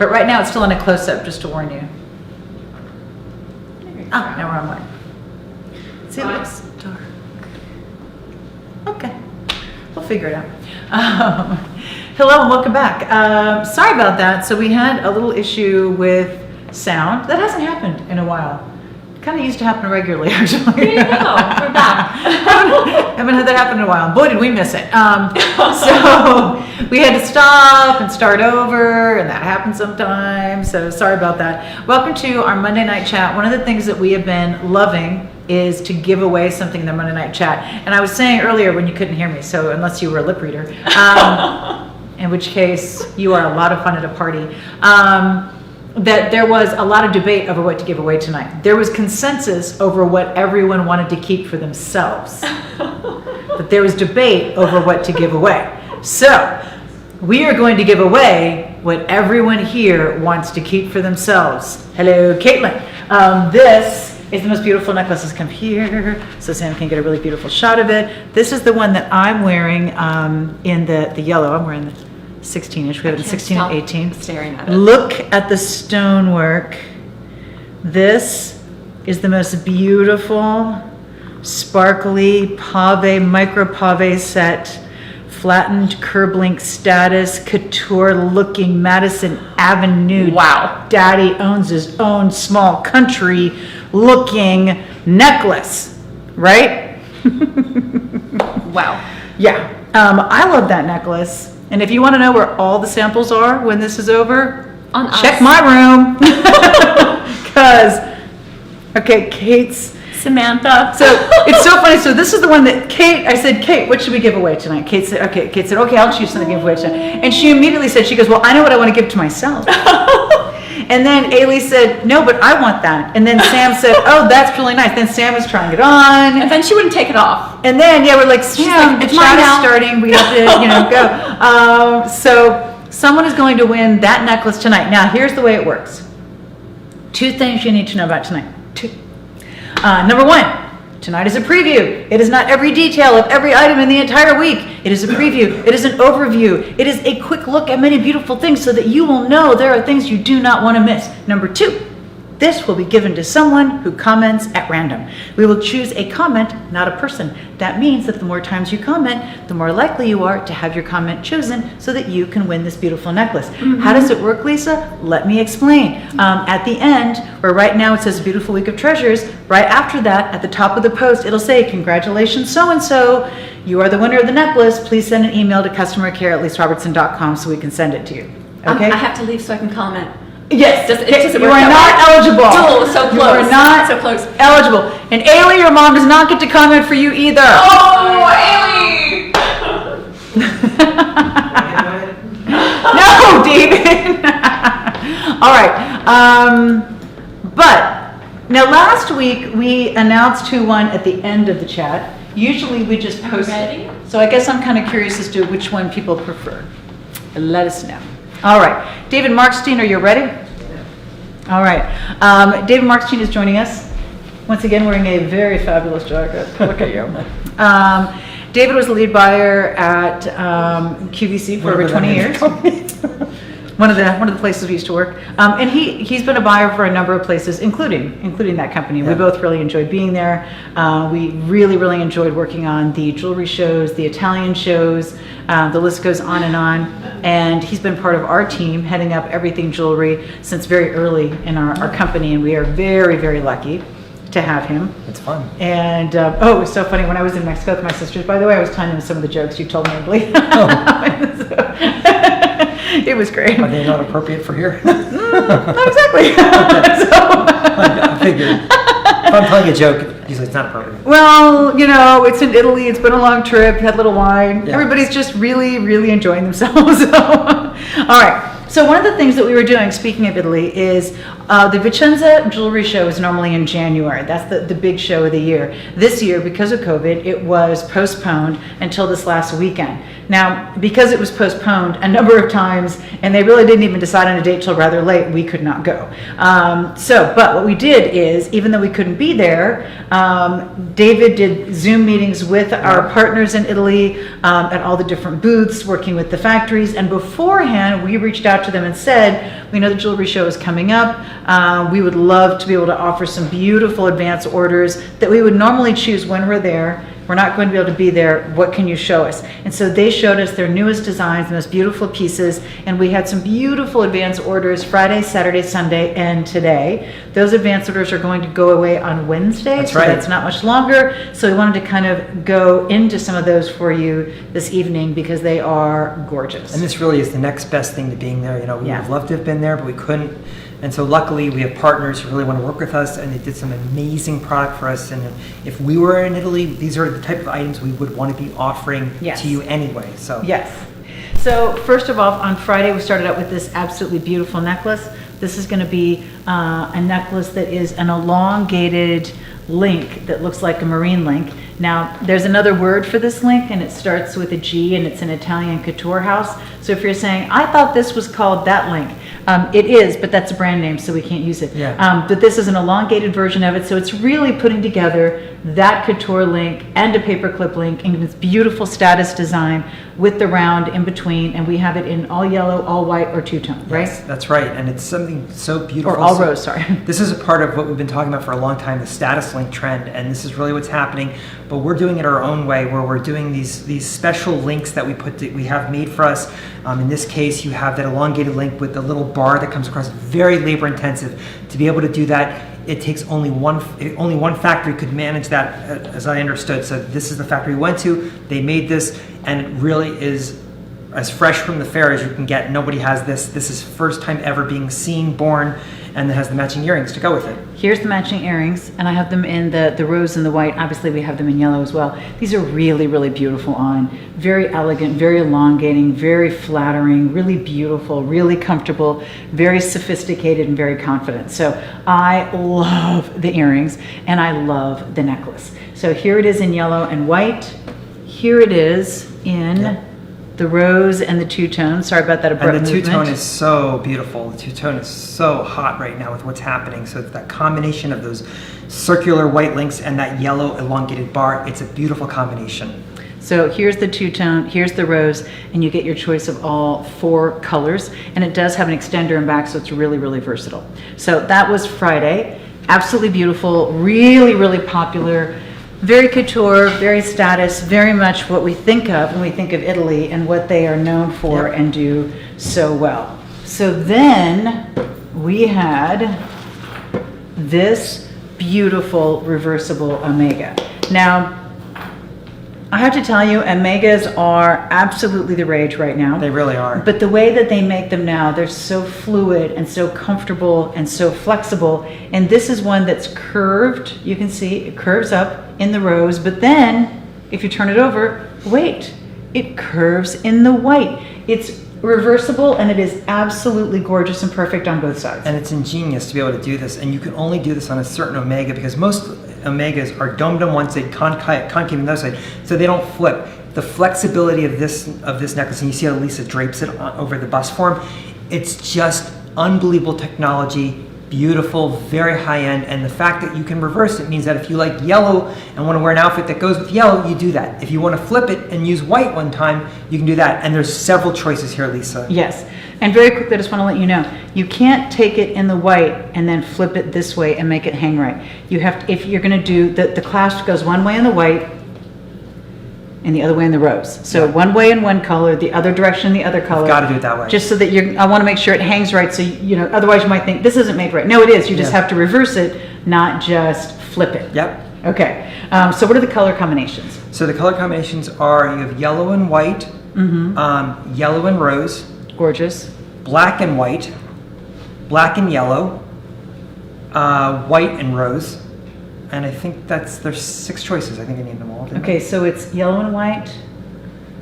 But right now it's still in a close-up, just to warn you. Oh, now we're on one. See, it looks dark. Okay, we'll figure it out. Hello and welcome back. Sorry about that. So we had a little issue with sound. That hasn't happened in a while. Kind of used to happen regularly, actually. There you go. We're back. Haven't had that happen in a while. Boy, did we miss it. So we had to stop and start over, and that happens sometimes. So sorry about that. Welcome to our Monday night chat. One of the things that we have been loving is to give away something in the Monday night chat. And I was saying earlier when you couldn't hear me, so unless you were a lip reader, in which case you are a lot of fun at a party. That there was a lot of debate over what to give away tonight. There was consensus over what everyone wanted to keep for themselves. But there was debate over what to give away. So we are going to give away what everyone here wants to keep for themselves. Hello, Caitlin. This is the most beautiful necklace. Let's come here so Sam can get a really beautiful shot of it. This is the one that I'm wearing in the yellow. I'm wearing the 16-inch. We have it in 16 and 18. Staring at it. Look at the stonework. This is the most beautiful, sparkly pave, micro pave set, flattened curb link status, couture looking Madison Avenue. Wow. Daddy owns his own small country looking necklace, right? Wow. Yeah. I love that necklace. And if you want to know where all the samples are when this is over, check my room. Because, okay, Kate's. Samantha. So it's so funny. So this is the one that I said, Kate, what should we give away tonight? Kate said, okay, I'll choose something to give away tonight. And she immediately said, she goes, well, I know what I want to give to myself. And then Ailey said, no, but I want that. And then Sam said, oh, that's really nice. Then Sam was trying it on. And then she wouldn't take it off. And then, we're like, Sam, the chat is starting. We have to, go. So someone is going to win that necklace tonight. Now, here's the way it works. 2 things you need to know about tonight. 2. Number 1. Tonight is a preview. It is not every detail of every item in the entire week. It is a preview. It is an overview. It is a quick look at many beautiful things so that you will know there are things you do not want to miss. Number 2, this will be given to someone who comments at random. We will choose a comment, not a person. That means that the more times you comment, the more likely you are to have your comment chosen so that you can win this beautiful necklace. Mm-hmm. How does it work, Lisa? Let me explain. At the end, where right now it says Beautiful Week of Treasures, right after that, at the top of the post, it'll say, congratulations, so-and-so. You are the winner of the necklace. Please send an email to customercare@lisarobertson.com so we can send it to you. Okay? I have to leave so I can comment. Yes, you are not eligible. Oh, so close. You are not so close. eligible. And Ailey, your mom does not get to comment for you either. Oh, Ailey! No, David. All right. But now last week we announced who won at the end of the chat. Usually we just post it. So I guess I'm kind of curious as to which one people prefer. Let us know. All right. David Markstein, are you ready? All right. David Markstein is joining us. Once again, wearing a very fabulous jacket. Look at you. David was the lead buyer at QVC for over 20 years. One of the places we used to work. And he's been a buyer for a number of places, including that company. Yeah. We both really enjoyed being there. We really, really enjoyed working on the jewelry shows, the Italian shows. The list goes on. And he's been part of our team, heading up everything jewelry since very early in our company. And we are very, very lucky to have him. It's fun. And it was so funny when I was in Mexico with my sisters. By the way, I was telling them some of the jokes you told me, I believe. Oh. It was great. Are they not appropriate for here? Not exactly. I figured. If I'm telling a joke, usually it's not appropriate. Well, it's in Italy. It's been a long trip. Had a little wine. Yeah. Everybody's just really, really enjoying themselves. All right. So one of the things that we were doing, speaking of Italy, is the Vicenza Jewelry Show is normally in January. That's the big show of the year. This year, because of COVID, it was postponed until this last weekend. Now, because it was postponed a number of times, and they really didn't even decide on a date till rather late, we could not go. But what we did is, even though we couldn't be there, David did Zoom meetings with our partners in Italy at all the different booths, working with the factories. And beforehand, we reached out to them and said, we know the jewelry show is coming up. We would love to be able to offer some beautiful advance orders that we would normally choose when we're there. We're not going to be able to be there. What can you show us? And so they showed us their newest designs, the most beautiful pieces, and we had some beautiful advance orders Friday, Saturday, Sunday, and today. Those advance orders are going to go away on Wednesday, That's so right. that's not much longer. So we wanted to kind of go into some of those for you this evening because they are gorgeous. And this really is the next best thing to being there. You know, we would have loved to have been there, but we couldn't. And so luckily we have partners who really want to work with us, and they did some amazing product for us. And if we were in Italy, these are the type of items we would want to be offering to you anyway. So yes. So first of all, on Friday we started out with this absolutely beautiful necklace. This is going to be a necklace that is an elongated link that looks like a marine link. Now, there's another word for this link, and it starts with a G, and it's an Italian couture house. So if you're saying, I thought this was called that link, it is, but that's a brand name, so we can't use it. Yeah. But this is an elongated version of it, so it's really putting together that couture link and a paperclip link in this beautiful status design with the round in between, and we have it in all yellow, all white, or two-tone, right? Yes, that's right, and it's something so beautiful. Or all rose, sorry. This is a part of what we've been talking about for a long time, the status link trend, and this is really what's happening. But we're doing it our own way, where we're doing these special links that we have made for us. In this case, you have that elongated link with the little bar that comes across. Very labor intensive to be able to do that. It takes only one factory could manage that, as I understood. So this is the factory we went to. They made this, and it really is as fresh from the fair as you can get. Nobody has this. This is first time ever being seen, born, and it has the matching earrings to go with it. Here's the matching earrings, and I have them in the rose and the white. Obviously, we have them in yellow as well. These are really, really beautiful on. Very elegant, very elongating, very flattering, really beautiful, really comfortable, very sophisticated, and very confident. So I love the earrings, and I love the necklace. So here it is in yellow and white. Here it is in the rose and the two-tone. Sorry about that abrupt movement. And the two-tone is is so beautiful. The two-tone is so hot right now with what's happening. So it's that combination of those circular white links and that yellow elongated bar. It's a beautiful combination. So here's the two-tone, here's the rose, and you get your choice of all 4 colors. And it does have an extender in back, so it's really, really versatile. So that was Friday. Absolutely beautiful, really, really popular. Very couture, very status, very much what we think of when we think of Italy and what they are known for and do so well. So then we had this beautiful reversible omega. Now, I have to tell you, omegas are absolutely the rage right now. They really are. But the way that they make them now, they're so fluid and so comfortable and so flexible. And this is one that's curved. You can see it curves up in the rose, but then if you turn it over, wait, it curves in the white. It's reversible, and it is absolutely gorgeous and perfect on both sides. And it's ingenious to be able to do this, and you can only do this on a certain omega because most omegas are domed on one side, concave on the other side, so they don't flip. The flexibility of this necklace, and you see how Lisa drapes it over the bust form, it's just unbelievable technology, beautiful, very high-end, and the fact that you can reverse it means that if you like yellow and want to wear an outfit that goes with yellow, you do that. If you want to flip it and use white one time, you can do that, and there's several choices here, Lisa. Yes, and very quickly, I just want to let you know, you can't take it in the white and then flip it this way and make it hang right. You have to, if you're going to do, the clasp goes one way in the white and the other way in the rose. So one way in one color, the other direction in the other color. Got to do it that way. Just so that I want to make sure it hangs right. So, you know, otherwise you might think this isn't made right. No, it is. You just have to reverse it, not just flip it. Yep. Okay. So what are the color combinations? So the color combinations are, you have yellow and white, yellow and rose, Gorgeous. black and white, black and yellow, white and rose, and I think there's 6 choices. I think I named them all. Okay, so it's yellow and white,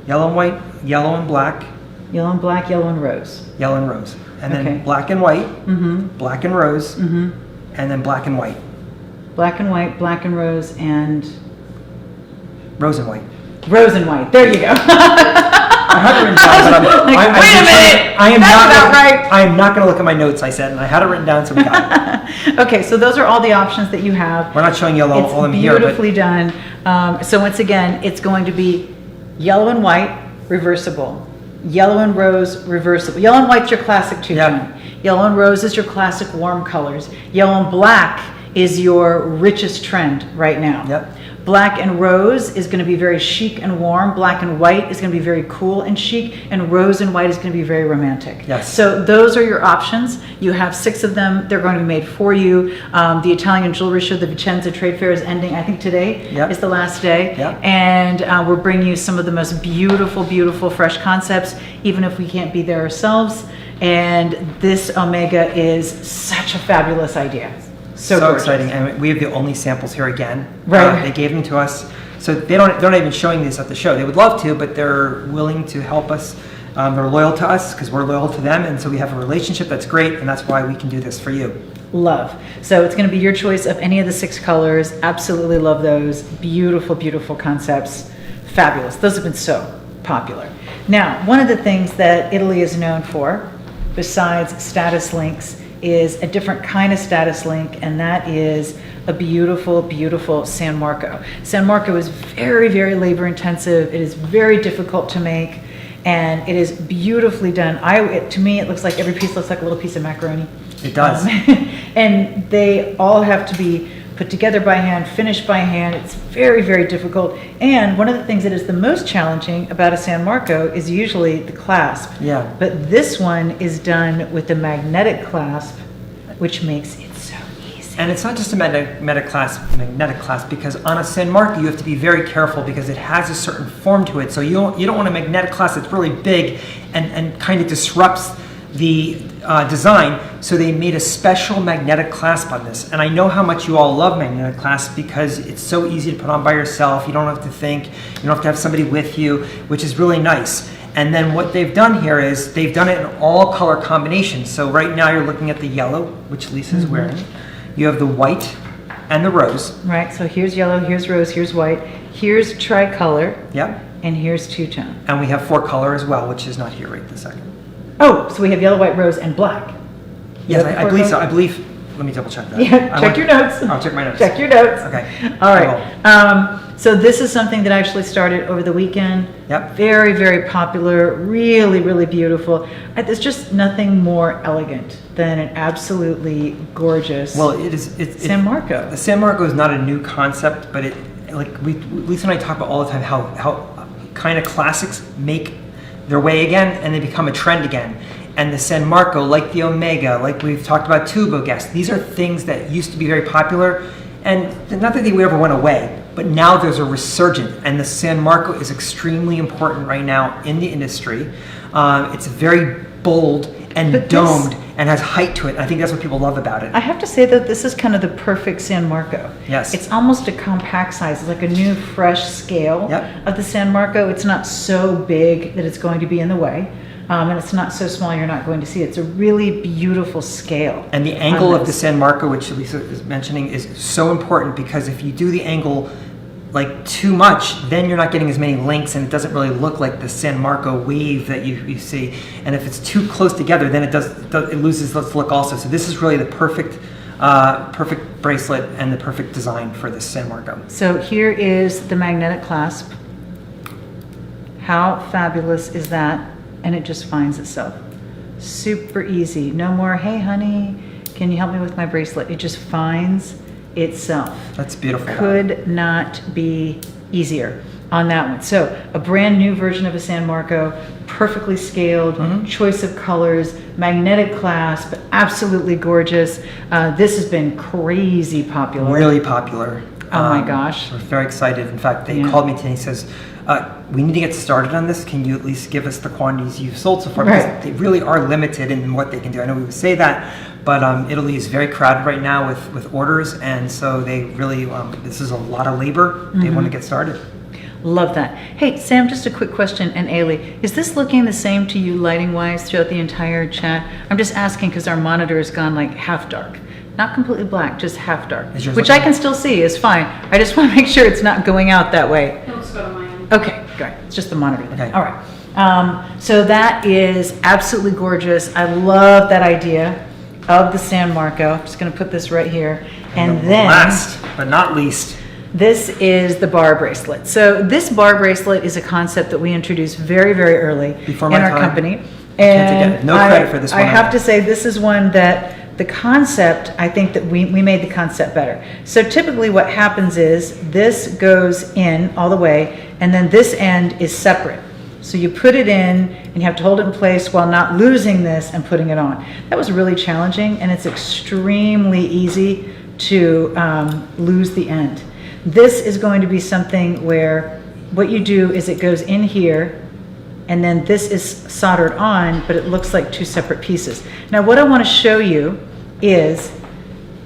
Yellow and white, yellow and black, yellow and black, yellow and rose. yellow and rose, and Okay. then black and white, black and rose, and then black and white, Black and white, black and rose, and rose and white. rose and white. There you go. had it written down, but Like, wait a minute, I am that's not. not right. I am not going to look at my notes. I said, and I had it written down, so we got it. Okay, so those are all the options that you have. We're not showing you all of them here, It's but beautifully done. So once again, it's going to be yellow and white, reversible. Yellow and rose, reversible. Yellow and white's your classic two-tone. Yellow and rose is your classic warm colors. Yellow and black is your richest trend right now. Yep. Black and rose is going to be very chic and warm. Black and white is going to be very cool and chic. And rose and white is going to be very romantic. Yes. So those are your options. You have 6 of them. They're going to be made for you. The Italian Jewelry Show, the Vicenza Trade Fair, is ending, I think today is the last day. Yep. And we're bringing you some of the most beautiful, beautiful fresh concepts, even if we can't be there ourselves. And this Omega is such a fabulous idea. So gorgeous. exciting, and we have the only samples here again. Right. They gave them to us, so they're not even showing this at the show. They would love to, but they're willing to help us. They're loyal to us because we're loyal to them, and so we have a relationship that's great, and that's why we can do this for you. Love. So it's going to be your choice of any of the 6 colors. Absolutely love those. Beautiful, beautiful concepts. Fabulous. Those have been so popular. Now, one of the things that Italy is known for, besides status links, is a different kind of status link, and that is a beautiful, beautiful San Marco. San Marco is very, very labor intensive. It is very difficult to make, and it is beautifully done. To me, it looks like every piece looks like a little piece of macaroni. It does. And they all have to be put together by hand, finished by hand. It's very, very difficult. And one of the things that is the most challenging about a San Marco is usually the clasp. Yeah. But this one is done with the magnetic clasp, which makes it so easy. And it's not just a magnetic clasp, because on a San Marco you have to be very careful because it has a certain form to it. So you don't want a magnetic clasp that's really big and kind of disrupts the design. So they made a special magnetic clasp on this. And I know how much you all love magnetic clasps because it's so easy to put on by yourself. You don't have to think. You don't have to have somebody with you, which is really nice. And then what they've done here is they've done it in all color combinations. So right now you're looking at the yellow, which Lisa is wearing. You have the white and the rose. Right, so here's yellow, here's rose, here's white, here's tricolor, Yep. and here's two-tone. And we have 4 color as well, which is not here right this second. Oh, so we have yellow, white, rose, and black. Yes, Yep, I believe so. I believe, let me double check that. Yeah, check your notes. I'll check my notes. Check your notes. Okay. All right. So this is something that I actually started over the weekend. Yep. Very, very popular. Really, really beautiful. There's just nothing more elegant than an absolutely gorgeous Well, it's San Marco. The San Marco is not a new concept, but Lisa and I talk about all the time how kind of classics make their way again and they become a trend again. And the San Marco, like the Omega, like we've talked about Tubo Guest, these are things that used to be very popular, and not that they ever went away, but now there's a resurgence, and the San Marco is extremely important right now in the industry. It's very bold and domed and has height to it. I think that's what people love about it. I have to say that this is kind of the perfect San Marco. Yes. It's almost a compact size. It's like a new, fresh scale of the San Marco. It's not so big that it's going to be in the way. And it's not so small you're not going to see it. It's a really beautiful scale. And the angle of the San Marco, which Lisa is mentioning, is so important because if you do the angle like too much, then you're not getting as many links and it doesn't really look like the San Marco wave that you see. And if it's too close together, then it loses its look also. So this is really the perfect bracelet and the perfect design for this San Marco. So here is the magnetic clasp. How fabulous is that? And it just finds itself. Super easy. No more, hey honey, can you help me with my bracelet? It just finds itself. That's beautiful. Could not be easier on that one. So a brand new version of a San Marco, perfectly scaled, choice of colors, magnetic clasp, absolutely gorgeous. This has been crazy popular. Really popular. Oh my gosh. We're very excited. In fact, they called me today and says, we need to get started on this. Can you at least give us the quantities you've sold so far? Because they really are limited in what they can do. I know we would say that, but Italy is very crowded right now with orders, and so they really, this is a lot of labor. They want to get started. Love that. Hey, Sam, just a quick question, and Ailey, is this looking the same to you lighting-wise throughout the entire chat? I'm just asking because our monitor has gone like half dark. Not completely black, just half dark. Which I can still see is fine. I just want to make sure it's not going out that way. It looks good on my end. Okay, great. It's just the monitor then. Okay. All right. So that is absolutely gorgeous. I love that idea of the San Marco. I'm just going to put this right here. And then last but not least, this is the bar bracelet. So this bar bracelet is a concept that we introduced very, very early Before in my our time. company. Can't take no credit for this one I have either. to say this is one that the concept, I think that we made the concept better. So typically what happens is this goes in all the way and then this end is separate. So you put it in and you have to hold it in place while not losing this and putting it on. That was really challenging and it's extremely easy to lose the end. This is going to be something where what you do is it goes in here and then this is soldered on, but it looks like two separate pieces. Now what I want to show you is,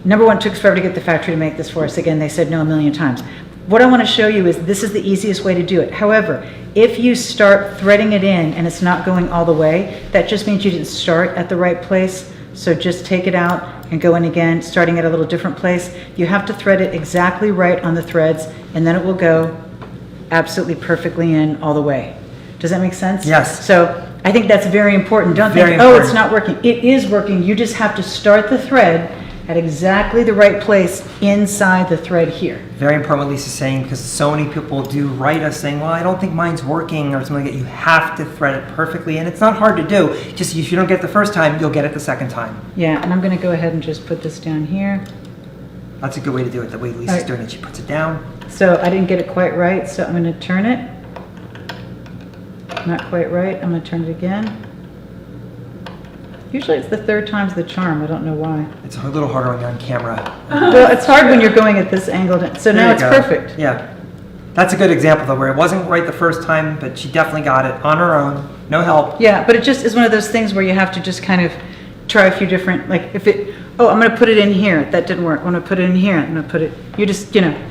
number one, it took us forever to get the factory to make this for us. Again, they said no a million times. What I want to show you is this is the easiest way to do it. However, if you start threading it in and it's not going all the way, that just means you didn't start at the right place. So just take it out and go in again, starting at a little different place. You have to thread it exactly right on the threads and then it will go absolutely perfectly in all the way. Does that make sense? Yes. So I think that's very important. Don't Very think, oh, it's important. not working. It is working. You just have to start the thread at exactly the right place inside the thread here. very important what Lisa's saying, because so many people do write us saying, well, I don't think mine's working or something like that. You have to thread it perfectly, and it's not hard to do. Just if you don't get it the first time, you'll get it the second time. Yeah, and I'm going to go ahead and just put this down here. That's a good way to do it, the way Lisa's Alright. doing it. She puts it down. So I didn't get it quite right, so I'm going to turn it. Not quite right. I'm going to turn it again. Usually it's the third time's the charm. I don't know why. It's a little harder when you're on camera. Well, it's hard when you're going at this angle. So now There it's you go. perfect. Yeah. That's a good example, though, where it wasn't right the first time, but she definitely got it on her own. No help. Yeah, but it just is one of those things where you have to just kind of try a few different, like if it, oh, I'm going to put it in here. That didn't work. I'm going to put it in here. I'm going to put it, you just, you know,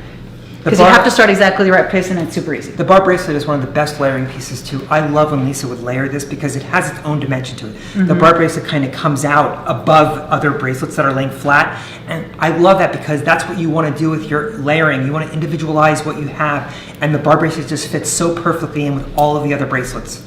because you bar- have to start exactly the right place and it's super easy. The bar bracelet is one of the best layering pieces too. I love when Lisa would layer this because it has its own dimension to it. The bar bracelet kind of comes out above other bracelets that are laying flat, and I love that because that's what you want to do with your layering. You want to individualize what you have, and the bar bracelet just fits so perfectly in with all of the other bracelets.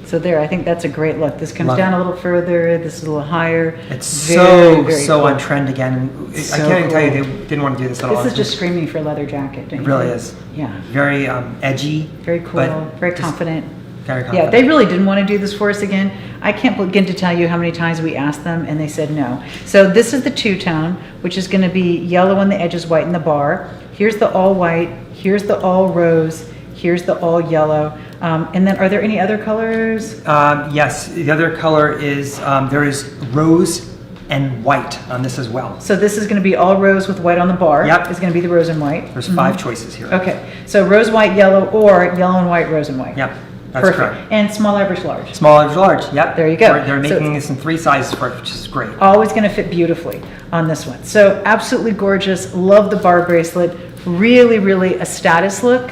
So there, I think that's a great look. This comes Love down it. a little further. This is a little higher. It's Very, very so cool. on trend again. And I So can't even tell you cool. they didn't want to do this at all. This is just screaming for a leather jacket. Don't It you really think? is. Yeah. Very edgy. Very cool. but Very just confident. Very confident. Yeah, they really didn't want to do this for us again. I can't begin to tell you how many times we asked them and they said no. So this is the two-tone, which is going to be yellow on the edges, white in the bar. Here's the all white. Here's the all rose. Here's the all yellow. And then are there any other colors? Yes, the other color is, there is rose and white on this as well. So this is going to be all rose with white on the bar. Yep. It's going to be the rose and white. There's 5 choices here. Okay. So rose, white, yellow, or yellow and white, rose and white. Yep, that's Perfect. correct. And small, average, large. Small, average, large. Yep. There you go. They're So making this in 3 sizes for it, which is great. Always going to fit beautifully on this one. So absolutely gorgeous. Love the bar bracelet. Really, really a status look.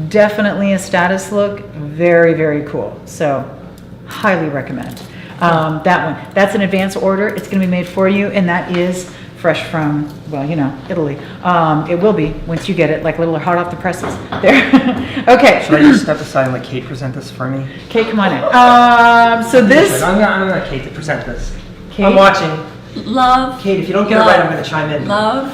Definitely a status look. Very, very cool. So highly recommend that one. That's an advance order. It's going to be made for you, and that is fresh from, well, you know, Italy. It will be once you get it, like a little hot off the presses. There. Okay. Should I just step aside and let Kate present this for me? Kate, come on in. So this. I'm gonna Kate to present this. Kate? I'm watching. Love. Kate, if you don't get it right, I'm gonna chime in. Love.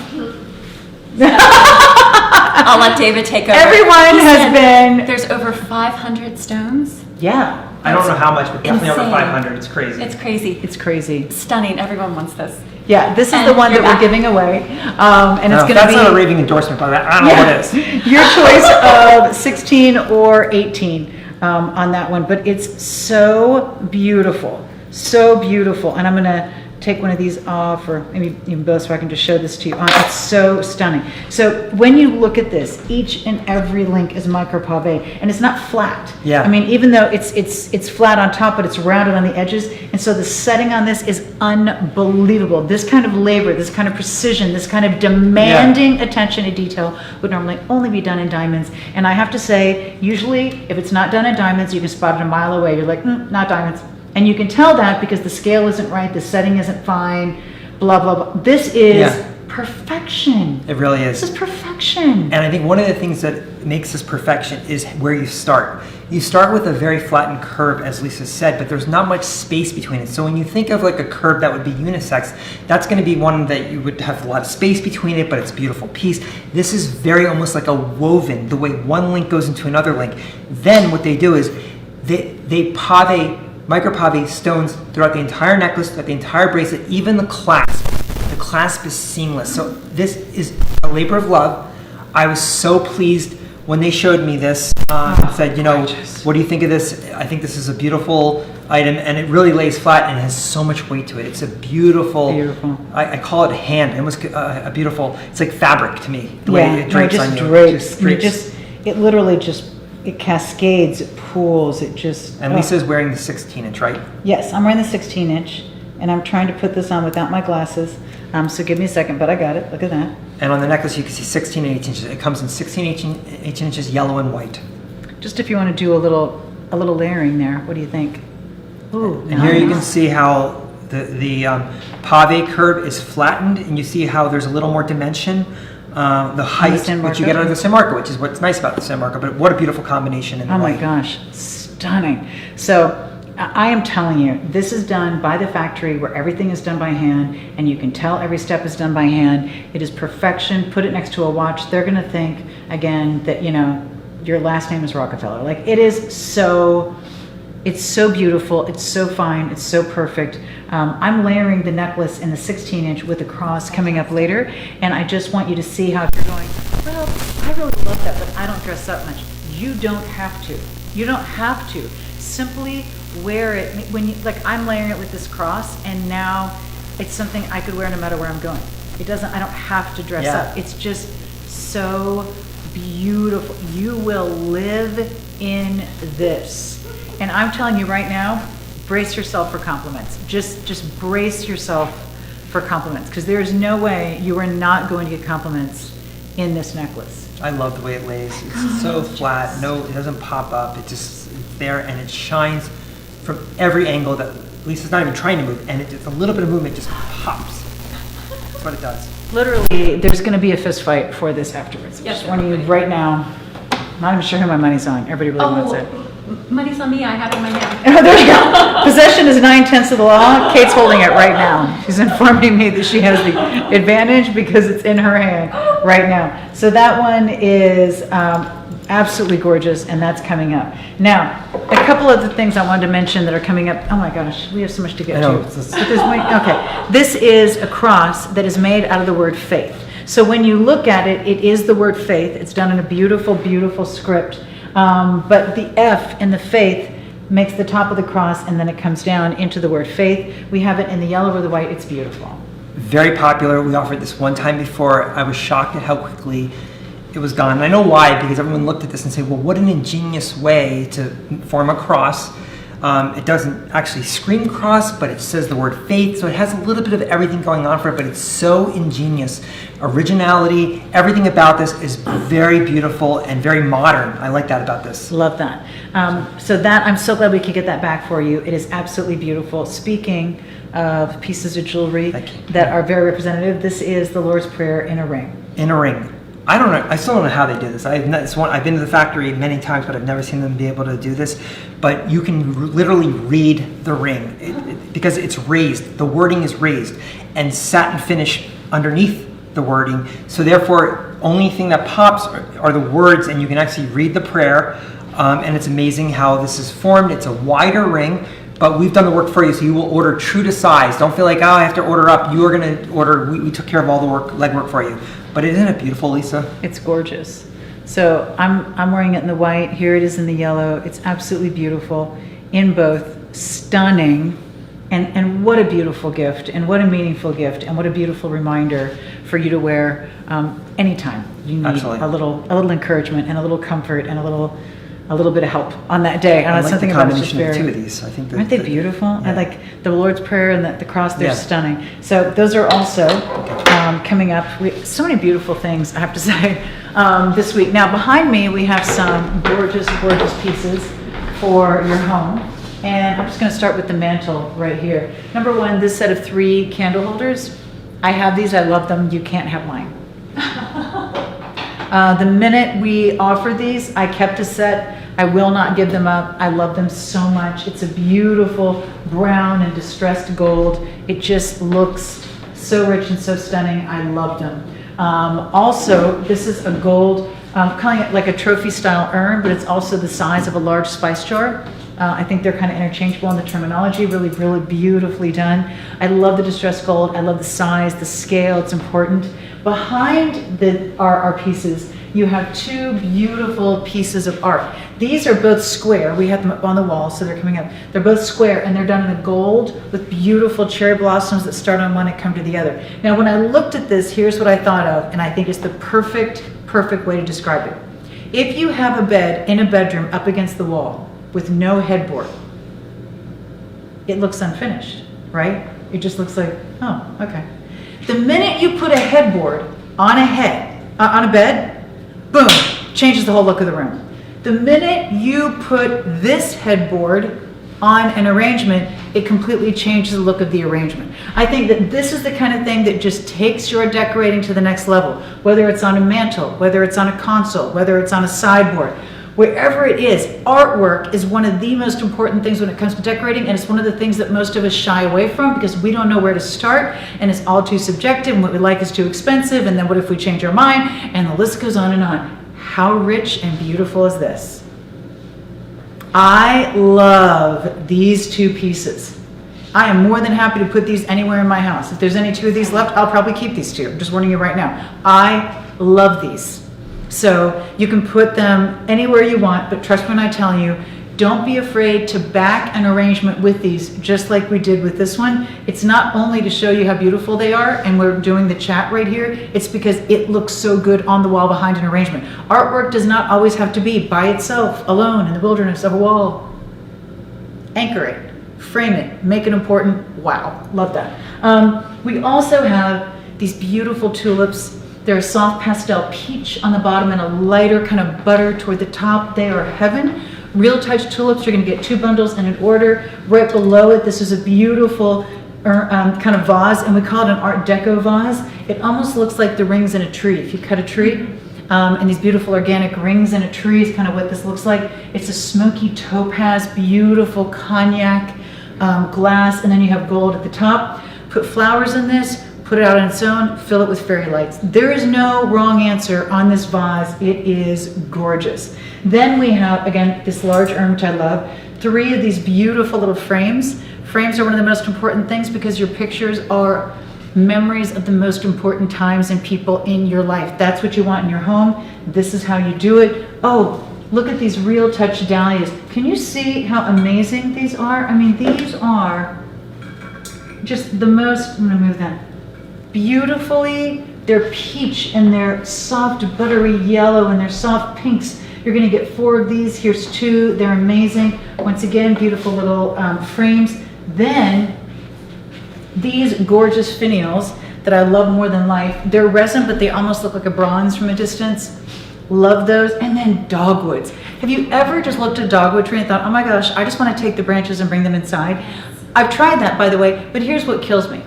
I'll let David take over. Everyone He has said been. There's over 500 stones. Yeah. I don't know how much, but definitely over Insane. 500. It's crazy. It's crazy. It's crazy. Stunning. Everyone wants this. Yeah, this is And the one that you're we're back. giving away. And No, it's going that's not a to raving endorsement by that. I don't know what it is. be your choice of 16 or 18 on that one. But it's so beautiful. So beautiful. And I'm going to take one of these off, or maybe even both, so I can just show this to you. It's so stunning. So when you look at this, each and every link is micro pave, and it's not flat. Yeah. I mean, even though it's flat on top, but it's rounded on the edges, and so the setting on this is unbelievable. This kind of labor, this kind of precision, this kind of demanding attention to detail would normally only be done in diamonds. And I have to say, usually, if it's not done in diamonds, you can spot it a mile away. You're like, not diamonds. And you can tell that because the scale isn't right, the setting isn't fine, blah, blah, blah. This is perfection. It really This is. is perfection. And I think one of the things that makes this perfection is where you start. You start with a very flattened curve, as Lisa said, but there's not much space between it. So when you think of like a curve that would be unisex, that's going to be one that you would have a lot of space between it, but it's a beautiful piece. This is very almost like a woven, the way one link goes into another link. Then what they do is they pave, micro pave stones throughout the entire necklace, throughout the entire bracelet, even the clasp. The clasp is seamless. So this is a labor of love. I was so pleased when they showed me this, said, you know, gorgeous. what do you think of this? I think this is a beautiful item, and it really lays flat and it has so much weight to it. It's a beautiful, I call it hand. It was a beautiful, it's like fabric to me, the way it drapes on you. It literally just, it cascades, it pools, it just. And Lisa's wearing the 16-inch, right? Yes, I'm wearing the 16-inch, and I'm trying to put this on without my glasses. So give me a second, but I got it. Look at that. And on the necklace, you can see 16 and 18 inches. It comes in 16 and 18 inches, yellow and white. Just if you want to do a little layering there, what do you think? Ooh, And here you can see how the pave curve is flattened, and you see how there's a little more dimension. The height, which you get out of the San Marco, which is what's nice about the San Marco. But what a beautiful combination in the Oh my white. gosh, stunning. So I am telling you, this is done by the factory where everything is done by hand, and you can tell every step is done by hand. It is perfection. Put it next to a watch. They're going to think, again, that, you know, your last name is Rockefeller. Like, it is so, it's so beautiful. It's so fine. It's so perfect. I'm layering the necklace in the 16-inch with a cross coming up later, and I just want you to see how if you're going, well, I really love that, but I don't dress up much. You don't have to. You don't have to. Simply wear it when you, like, I'm layering it with this cross, and now it's something I could wear no matter where I'm going. It doesn't, I don't have to dress up. It's just so beautiful. You will live in this. And I'm telling you right now, brace yourself for compliments. Just brace yourself for compliments, because there is no way you are not going to get compliments in this necklace. I love the way it lays. It's so flat. No, it doesn't pop up. It just, it's there, and it shines from every angle that Lisa's not even trying to move, and it's a little bit of movement just pops. That's what it does. Literally, there's going to be a fist fight for this afterwards. Yes, Just warning you right now. Not even sure who my money's on. Everybody really wants it. Money's on me. I have it in my hand. Oh, there you go. Possession is 9/10 of the law. Kate's holding it right now. She's informing me that she has the advantage because it's in her hand right now. So that one is absolutely gorgeous, and that's coming up. Now, a couple of the things I wanted to mention that are coming up. Oh my gosh, we have so much to get I know. to. But okay, this is a cross that is made out of the word faith. So when you look at it, it is the word faith. It's done in a beautiful, beautiful script. But the F in the faith makes the top of the cross, and then it comes down into the word faith. We have it in the yellow or the white. It's beautiful. Very popular. We offered this one time before. I was shocked at how quickly it was gone. And I know why, because everyone looked at this and said, well, what an ingenious way to form a cross. It doesn't actually scream cross, but it says the word faith, so it has a little bit of everything going on for it, but it's so ingenious. Originality, everything about this is very beautiful and very modern. I like that about this. Love that. So that, I'm so glad we could get that back for you. It is absolutely beautiful. Speaking of pieces of jewelry that are very representative, this is the Lord's Prayer in a ring. In a ring. I don't know. I still don't know how they do this. I've been to the factory many times, but I've never seen them be able to do this. But you can literally read the ring because it's raised. The wording is raised, and satin finish underneath the wording. So therefore, only thing that pops are the words, and you can actually read the prayer. And it's amazing how this is formed. It's a wider ring, but we've done the work for you, so you will order true to size. Don't feel like, oh, I have to order up. You are going to order. We took care of all the work, legwork for you. But isn't it beautiful, Lisa? It's gorgeous. So I'm wearing it in the white. Here it is in the yellow. It's absolutely beautiful in both. Stunning. And what a beautiful gift, and what a meaningful gift, and what a beautiful reminder for you to wear anytime you need Absolutely. a little encouragement and a little comfort and a little bit of help on that day. I like something the about it's just combination of very, the two of these. I think aren't they beautiful? Yeah. I like the Lord's Prayer and the cross. They're Yeah. stunning. So those are also coming up. So many beautiful things, I have to say, this week. Now behind me we have some gorgeous, gorgeous pieces for your home. And I'm just going to start with the mantle right here. Number one, this set of 3 candle holders I have these, I love them, you can't have mine. The minute we offered these, I kept a set. I will not give them up. I love them so much. It's a beautiful brown and distressed gold. It just looks so rich and so stunning. I loved them. Also, this is a gold, calling it like a trophy style urn, but it's also the size of a large spice jar. I think they're kind of interchangeable in the terminology, really, really beautifully done. I love the distressed gold. I love the size, the scale, it's important. Behind our pieces, you have two beautiful pieces of art. These are both square. We have them up on the wall, so they're coming up. They're both square, and they're done in a gold with beautiful cherry blossoms that start on one and come to the other. Now, when I looked at this, here's what I thought of, and I think it's the perfect way to describe it. If you have a bed in a bedroom up against the wall with no headboard, it looks unfinished, right? It just looks like, oh, okay. The minute you put a headboard on a bed, boom, changes the whole look of the room. The minute you put this headboard on an arrangement, it completely changes the look of the arrangement. I think that this is the kind of thing that just takes your decorating to the next level, whether it's on a mantle, whether it's on a console, whether it's on a sideboard. Wherever it is, artwork is one of the most important things when it comes to decorating, and it's one of the things that most of us shy away from because we don't know where to start, and it's all too subjective, and what we like is too expensive, and then what if we change our mind, and the list goes on and on. How rich and beautiful is this? I love these two pieces. I am more than happy to put these anywhere in my house. If there's any two of these left, I'll probably keep these two. I'm just warning you right now. I love these. So you can put them anywhere you want, but trust me when I tell you, don't be afraid to back an arrangement with these, just like we did with this one. It's not only to show you how beautiful they are, and we're doing the chat right here, it's because it looks so good on the wall behind an arrangement. Artwork does not always have to be by itself, alone in the wilderness of a wall. Anchor it, frame it, make it important. Wow, love that. We also have these beautiful tulips. They're a soft pastel peach on the bottom and a lighter kind of butter toward the top. They are heaven. Real Touch tulips, you're going to get 2 bundles in an order. Right below it, this is a beautiful kind of vase, and we call it an Art Deco vase. It almost looks like the rings in a tree. If you cut a tree, and these beautiful organic rings in a tree is kind of what this looks like. It's a smoky topaz, beautiful cognac glass, and then you have gold at the top. Put flowers in this. Put it out on its own, fill it with fairy lights. There is no wrong answer on this vase. It is gorgeous. Then we have, again, this large urn, which I love, 3 of these beautiful little frames. Frames are one of the most important things because your pictures are memories of the most important times and people in your life. That's what you want in your home. This is how you do it. Oh, look at these Real Touch dahlias. Can you see how amazing these are? I mean, these are just the most, I'm gonna move that. Beautifully, they're peach and they're soft buttery yellow and they're soft pinks. You're going to get 4 of these. Here's 2. They're amazing. Once again, beautiful little frames. Then these gorgeous finials that I love more than life. They're resin, but they almost look like a bronze from a distance. Love those. And then dogwoods. Have you ever just looked at a dogwood tree and thought, oh my gosh, I just want to take the branches and bring them inside? I've tried that, by the way, but here's what kills me.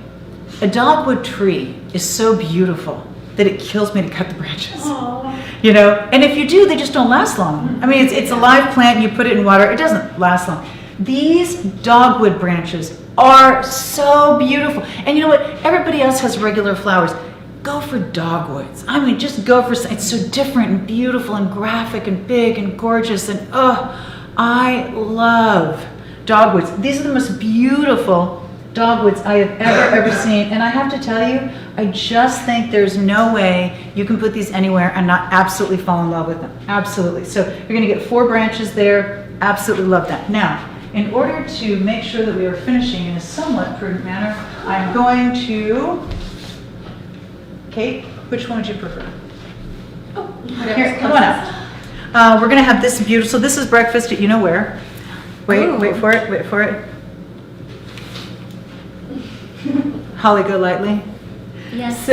A dogwood tree is so beautiful that it kills me to cut the branches. Aww. You know, and if you do, they just don't last long. I mean, it's a live plant, you put it in water, it doesn't last long. These dogwood branches are so beautiful. And you know what? Everybody else has regular flowers. Go for dogwoods. I mean, just go for, it's so different and beautiful and graphic and big and gorgeous. And I love dogwoods. These are the most beautiful dogwoods I have ever seen, and I have to tell you, I just think there's no way you can put these anywhere and not absolutely fall in love with them. Absolutely. So you're going to get 4 branches there. Absolutely love that. Now, in order to make sure that we are finishing in a somewhat prudent manner, I'm going to, Kate, which one would you prefer? Here, come on up. We're going to have this beautiful, so this is breakfast at you know where. Wait for it. Holly, go lightly. Yes.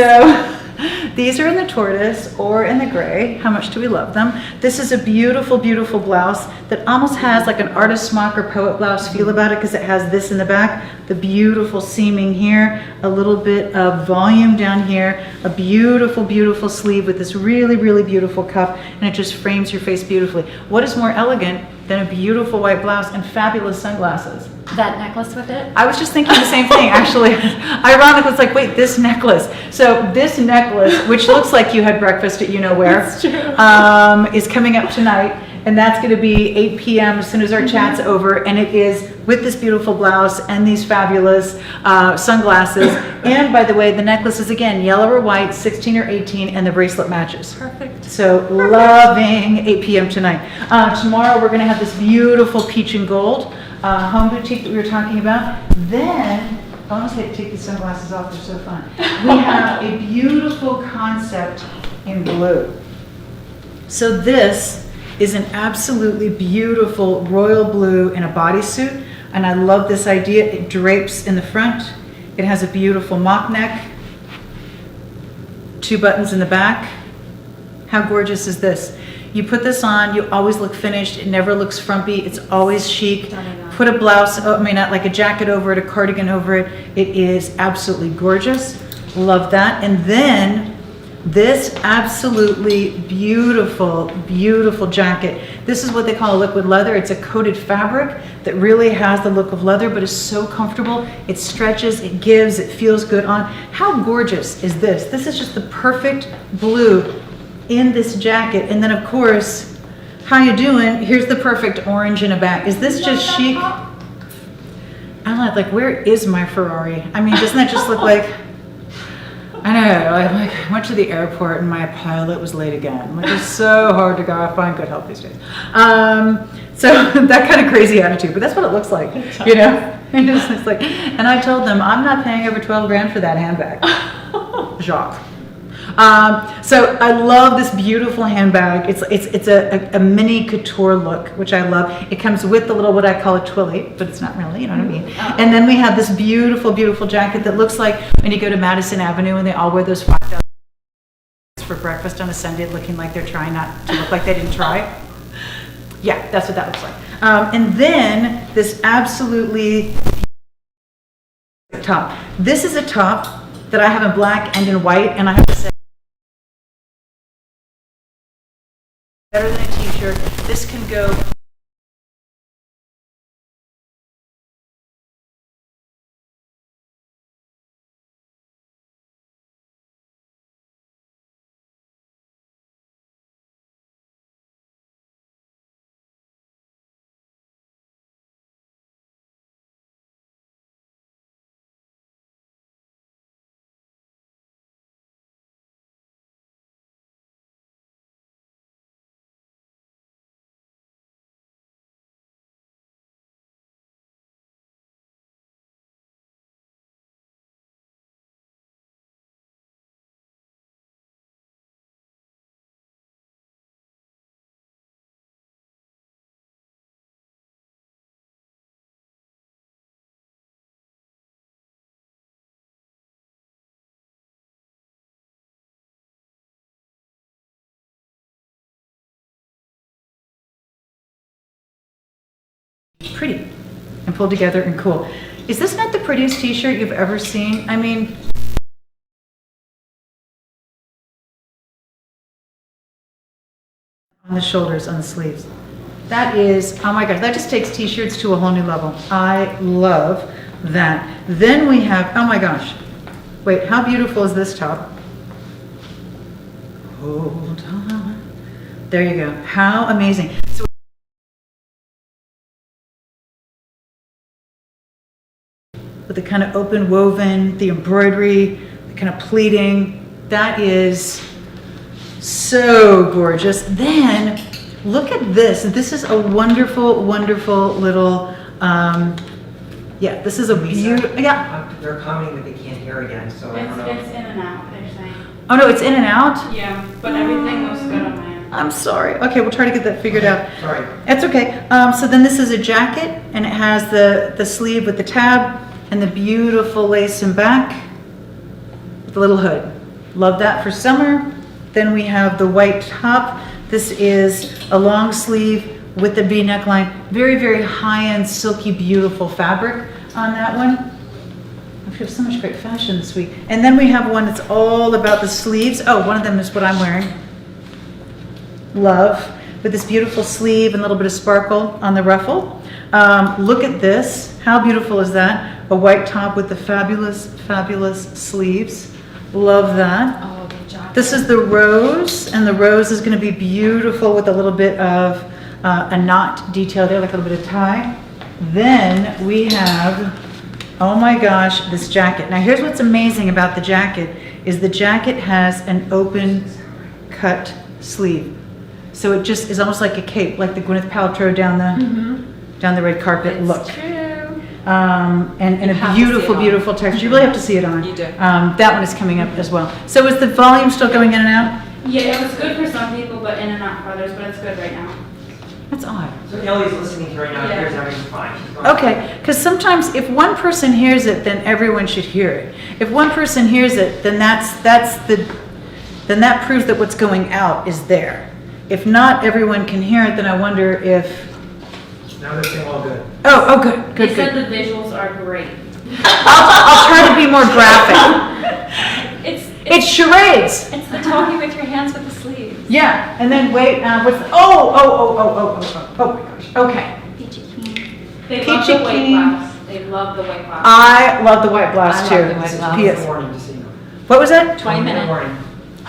These are in the tortoise or in the gray. How much do we love them? This is a beautiful, beautiful blouse that almost has like an artist smock or poet blouse feel about it because it has this in the back, the beautiful seaming here, a little bit of volume down here, a beautiful, beautiful sleeve with this really, really beautiful cuff, and it just frames your face beautifully. What is more elegant than a beautiful white blouse and fabulous sunglasses? That necklace with it? I was just thinking the same thing, actually. Ironically, it's like, wait, this necklace. So this necklace, which looks like you had breakfast at you-know-where, is coming up tonight. And that's going to be 8 p.m. as soon as our chat's over. And it is with this beautiful blouse and these fabulous sunglasses. And by the way, the necklace is, again, yellow or white, 16 or 18, and the bracelet matches. Perfect. So loving 8 p.m. tonight. Tomorrow, we're going to have this beautiful peach and gold home boutique that we were talking about. Then, I almost had to take these sunglasses off, they're so fun. We have a beautiful concept in blue. So this is an absolutely beautiful royal blue in a bodysuit, and I love this idea. It drapes in the front. It has a beautiful mock neck, 2 buttons in the back. How gorgeous is this? You put this on, you always look finished. It never looks frumpy. It's always chic. Put a blouse, not like a jacket over it, a cardigan over it. It is absolutely gorgeous. Love that. And then this absolutely beautiful, beautiful jacket. This is what they call a liquid leather. It's a coated fabric that really has the look of leather, but is so comfortable. It stretches, it gives, it feels good on. How gorgeous is this? This is just the perfect blue in this jacket. And then of course, how you doing? Here's the perfect orange in a bag. Is this just chic? I'm like, where is my Ferrari? I mean, doesn't that just look like, I know, I went to the airport and my pilot was late again. Like, it's so hard to go find good help these days. So that kind of crazy attitude, but that's what it looks like, you know? And it's like, and I told them, I'm not paying over 12 grand for that handbag. Jacques. So I love this beautiful handbag. It's a mini couture look, which I love. It comes with the little, what I call a twilly, but it's not really, you know what I mean? And then we have this beautiful, beautiful jacket that looks like when you go to Madison Avenue and they all wear those $5 for breakfast on a Sunday, looking like they're trying not to look like they didn't try. Yeah, that's what that looks like. And then this absolutely top. This is a top that I have in black and in white, and I have to say, better than a t-shirt. This can go pretty and pulled together and cool. Is this not the prettiest t-shirt you've ever seen? I mean, on the shoulders, on the sleeves. That is, oh my gosh, that just takes t-shirts to a whole new level. I love that. Then we have, oh my gosh, wait, how beautiful is this top? Hold on. There you go. How amazing. So with the kind of open woven, the embroidery, the kind of pleating, that is so gorgeous. Then look at this. This is a wonderful, wonderful little, yeah, this is a beautiful, yeah. They're commenting that they can't hear again, so I don't know. It's in and out, they're saying. Oh no, it's in and out? Yeah, but everything looks good on my end. I'm sorry. Okay, we'll try to get that figured out. Sorry. It's okay. So then this is a jacket, and it has the sleeve with the tab and the beautiful lace in back with the little hood. Love that for summer. Then we have the white top. This is a long sleeve with the V neckline. Very, very high-end, silky, beautiful fabric on that one. We have so much great fashion this week. And then we have one that's all about the sleeves. Oh, one of them is what I'm wearing. Love. With this beautiful sleeve and a little bit of sparkle on the ruffle. Look at this. How beautiful is that? A white top with the fabulous, fabulous sleeves. Love that. Oh, good job. This is the rose, and the rose is going to be beautiful with a little bit of a knot detail there, like a little bit of tie. Then we have, oh my gosh, this jacket. Now here's what's amazing about the jacket, is the jacket has an open cut sleeve. So it just is almost like a cape, like the Gwyneth Paltrow down the red carpet look. It's true. And You a have to see beautiful, it on. beautiful texture. You really have to see it on. You do. That one is coming up as well. So is the volume still going in and out? Yeah, it was good for some people, but in and out for others, but it's good right now. That's odd. So Ellie's listening to right now, Yeah. here's everything fine. She's going Okay, because sometimes if one person hears it, then everyone should hear it. If one person hears it, then then that proves that what's going out is there. If not everyone can hear it, then I wonder if. Now they're saying all good. Oh, good, They good, said good. the visuals are great. I'll try to be more graphic. It's charades. It's the talking with your hands with the sleeves. Yeah, and then wait. What's the, oh my gosh. Okay. Peachy keen. They love Peachy the white keen. blouse. They love the white blouse. I love the white blouse I too. love the white This is blouse. Tuesday P.S. morning, just so you know. What was that? 20 minute. Morning.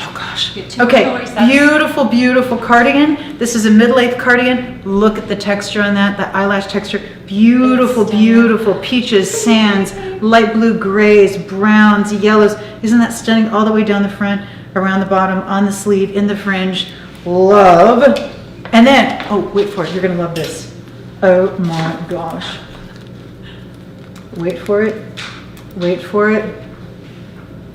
Oh gosh. Get two Okay, jewelry sets. beautiful, beautiful cardigan. This is a mid-length cardigan. Look at the texture on that, the eyelash texture. Beautiful, It's stunning. beautiful. Peaches, sands, light blue grays, browns, yellows. Isn't that stunning? All the way down the front, around the bottom, on the sleeve, in the fringe. Love. And then, oh, wait for it. You're going to love this. Oh my gosh. Wait for it. Wait for it.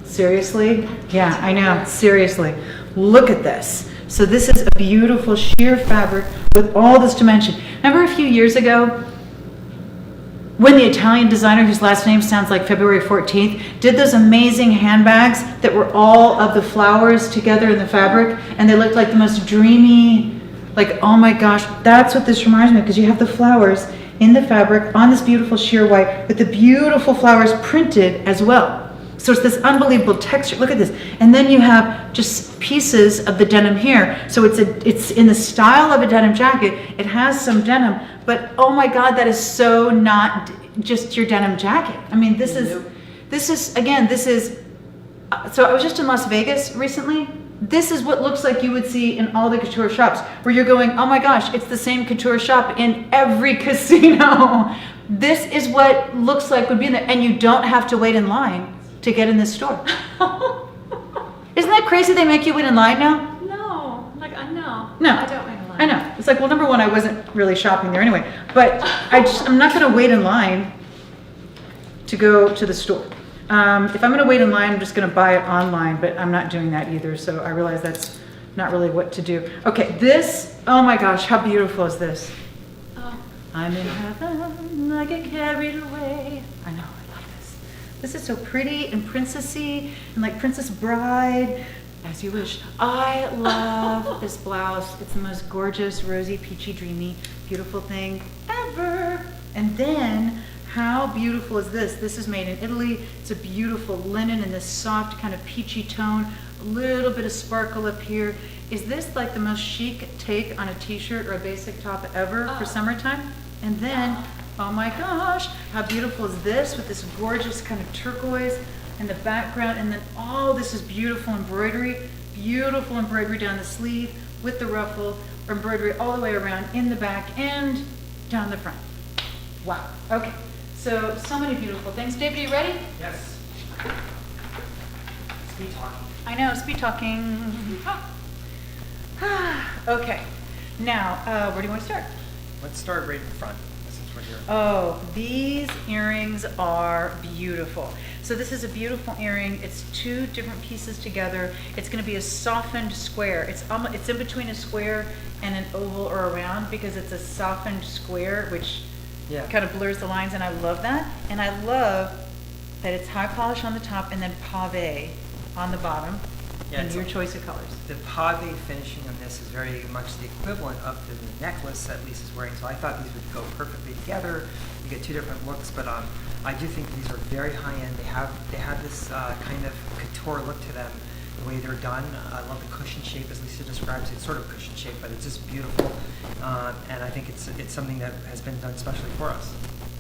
Seriously? Yeah, I know. Seriously. Look at this. So this is a beautiful sheer fabric with all this dimension. Remember a few years ago when the Italian designer, whose last name sounds like February 14th, did those amazing handbags that were all of the flowers together in the fabric, and they looked like the most dreamy, like, oh my gosh, that's what this reminds me of, because you have the flowers in the fabric on this beautiful sheer white with the beautiful flowers printed as well. So it's this unbelievable texture. Look at this. And then you have just pieces of the denim here. So it's in the style of a denim jacket. It has some denim, but oh my God, that is so not just your denim jacket. I mean, this is, so I was just in Las Vegas recently. This is what looks like you would see in all the couture shops, where you're going, oh my gosh, it's the same couture shop in every casino. This is what looks like would be in there, and you don't have to wait in line to get in this store. Isn't that crazy they make you wait in line now? No, like I know. No. I don't wait in line. I know. It's like, well, number one, I wasn't really shopping there anyway, but I'm not gonna wait in line to go to the store. If I'm gonna wait in line, I'm just gonna buy it online, but I'm not doing that either, so I realize that's not really what to do. Okay, this, oh my gosh, how beautiful is this? Oh, I'm in heaven, I get carried away. I know, I love this. This is so pretty and princessy and like Princess Bride, as you wish. I love this blouse. It's the most gorgeous, rosy, peachy, dreamy, beautiful thing ever. And then, how beautiful is this? This is made in Italy. It's a beautiful linen in this soft kind of peachy tone. A little bit of sparkle up here. Is this like the most chic take on a t-shirt or a basic top ever for summertime? And then, oh my gosh, how beautiful is this with this gorgeous kind of turquoise in the background, and then all this is beautiful embroidery down the sleeve with the ruffle, embroidery all the way around in the back and down the front. Wow, okay, so many beautiful things. David, are you ready? Yes. Speed talking. I know, speed talking. Okay, now, where do you want to start? Let's start right in front, since we're here. Oh, these earrings are beautiful. So this is a beautiful earring. It's two different pieces together. It's going to be a softened square. It's in between a square and an oval or a round, because it's a softened square, which kind of blurs the lines, and I love that. And I love that it's high polish on the top and then pave on the bottom. Yeah, and it's your choice of colors. The pave finishing on this is very much the equivalent of the necklace that Lisa's wearing, so I thought these would go perfectly together. You get two different looks, but I do think these are very high-end. They have this kind of couture look to them, the way they're done. I love the cushion shape, as Lisa describes it. It's sort of cushion shape, but it's just beautiful, and I think it's something that has been done specially for us.